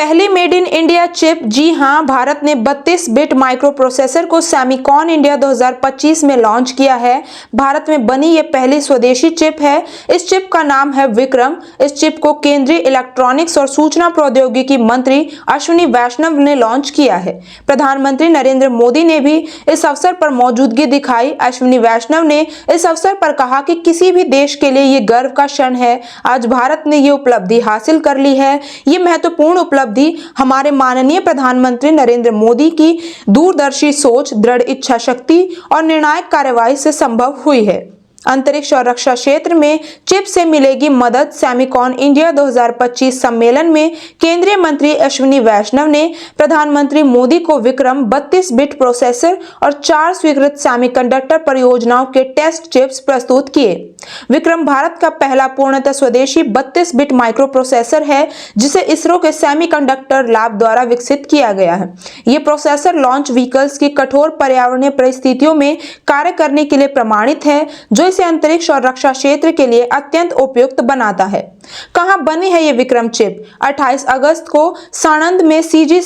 पहली made in India chip. जी हां, भारत ने 32 बिट माइक्रो प्रोसेसर को सेमिकॉन इंडिया 2025 में लॉन्च किया है। भारत में बनी ये पहली स्वदेशी चिप है। इस चिप का नाम है विक्रम। इस चिप को केंद्रीय इलेक्ट्रॉनिक्स और सूचना प्रौद्योगिकी मंत्री अश्विनी वैष्णव ने लॉन्च किया है। प्रधानमंत्री नरेंद्र मोदी ने भी इस अवसर पर मौजूदगी दिखाई। अश्विनी वैष्णव ने इस अवसर पर कहा कि किसी भी देश के लिए ये गर्व का क्षण है। आज भारत ने ये उपलब्धि हासिल कर ली है। ये महत्वपूर्ण उपलब्धि हमारे माननीय प्रधानमंत्री नरेंद्र मोदी की दूरदर्शी सोच, दृढ़ इच्छा शक्ति और निर्णायक कार्रवाई से संभव हुई है। अंतरिक्ष और रक्षा क्षेत्र में चिप से मिलेगी मदद। सेमिकॉन इंडिया 2025 सम्मेलन में केंद्रीय मंत्री अश्विनी वैष्णव ने प्रधानमंत्री मोदी को विक्रम 32 बिट प्रोसेसर और 4 स्वीकृत सेमीकंडक्टर परियोजनाओं के टेस्ट चिप्स प्रस्तुत किए। विक्रम भारत का पहला पूर्णतः स्वदेशी 32 बिट माइक्रो प्रोसेसर है, जिसे इसरो के सेमीकंडक्टर लैब द्वारा विकसित किया गया है। ये प्रोसेसर लॉन्च व्हीकल्स की कठोर पर्यावरणीय परिस्थितियों में कार्य करने के लिए प्रमाणित है, जो इसे अंतरिक्ष और रक्षा क्षेत्र के लिए अत्यंत उपयुक्त बनाता है। कहां बनी है ये विक्रम चिप? 28 अगस्त को साणंद में सीजी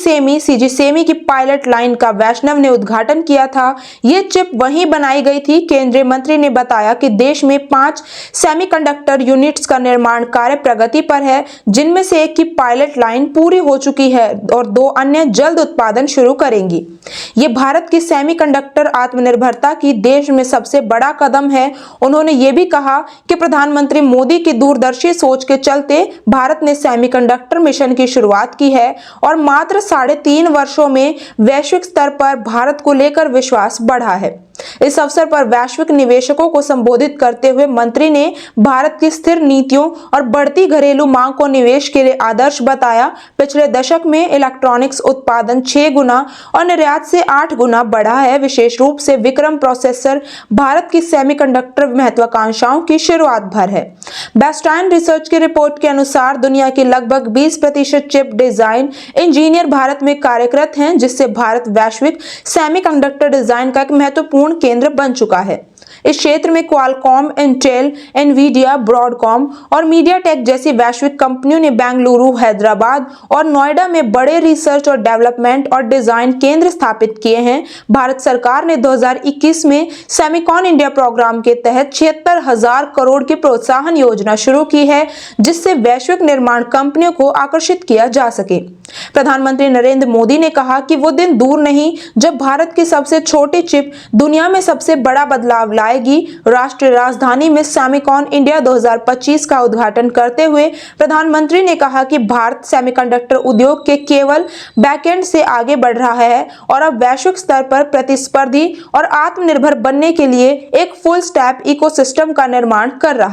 सेमी की पायलट लाइन का वैष्णव ने उद्घाटन किया था। ये चिप वहीं बनाई गई थी। केंद्रीय मंत्री ने बताया कि देश में 5 सेमीकंडक्टर यूनिट्स का निर्माण कार्य प्रगति पर है, जिनमें से एक की पायलट लाइन पूरी हो चुकी है और 2 अन्य जल्द उत्पादन शुरू करेंगी। ये भारत की सेमीकंडक्टर आत्मनिर्भरता की देश में सबसे बड़ा कदम है। उन्होंने ये भी कहा कि प्रधानमंत्री मोदी की दूरदर्शी सोच के चलते भारत ने सेमीकंडक्टर मिशन की शुरुआत की है और मात्र 3.5 वर्षों में वैश्विक स्तर पर भारत को लेकर विश्वास बढ़ा है। इस अवसर पर वैश्विक निवेशकों को संबोधित करते हुए मंत्री ने भारत की स्थिर नीतियों और बढ़ती घरेलू मांग को निवेश के लिए आदर्श बताया। पिछले दशक में इलेक्ट्रॉनिक्स उत्पादन 6 गुना और निर्यात से 8 गुना बढ़ा है। विशेष रूप से विक्रम प्रोसेसर भारत की सेमीकंडक्टर महत्वाकांक्षाओं की शुरुआत भर है। बेस्टाइन रिसर्च की रिपोर्ट के अनुसार दुनिया की लगभग 20% चिप डिजाइन इंजीनियर भारत में कार्यरत हैं, जिससे भारत वैश्विक सेमीकंडक्टर डिजाइन का एक महत्वपूर्ण केंद्र बन चुका है। इस क्षेत्र में क्वालकॉम, इंटेल, एनवीडिया, ब्रॉडकॉम और मीडियाटेक जैसी वैश्विक कंपनियों ने बेंगलुरु, हैदराबाद और नोएडा में बड़े रिसर्च और डेवलपमेंट और डिजाइन केंद्र स्थापित किए हैं। भारत सरकार ने 2021 में सेमिकॉन इंडिया प्रोग्राम के तहत 76,000 करोड़ की प्रोत्साहन योजना शुरू की है, जिससे वैश्विक निर्माण कंपनियों को आकर्षित किया जा सके। प्रधानमंत्री नरेंद्र मोदी ने कहा कि वो दिन दूर नहीं जब भारत की सबसे छोटी चिप दुनिया में सबसे बड़ा बदलाव लाएगी। राष्ट्रीय राजधानी में सेमिकॉन इंडिया 2025 का उद्घाटन करते हुए प्रधानमंत्री ने कहा कि भारत सेमीकंडक्टर उद्योग के केवल बैकएंड से आगे बढ़ रहा है और अब वैश्विक स्तर पर प्रतिस्पर्धी और आत्मनिर्भर बनने के लिए एक फुल स्टैक इकोसिस्टम का निर्माण कर रहा है।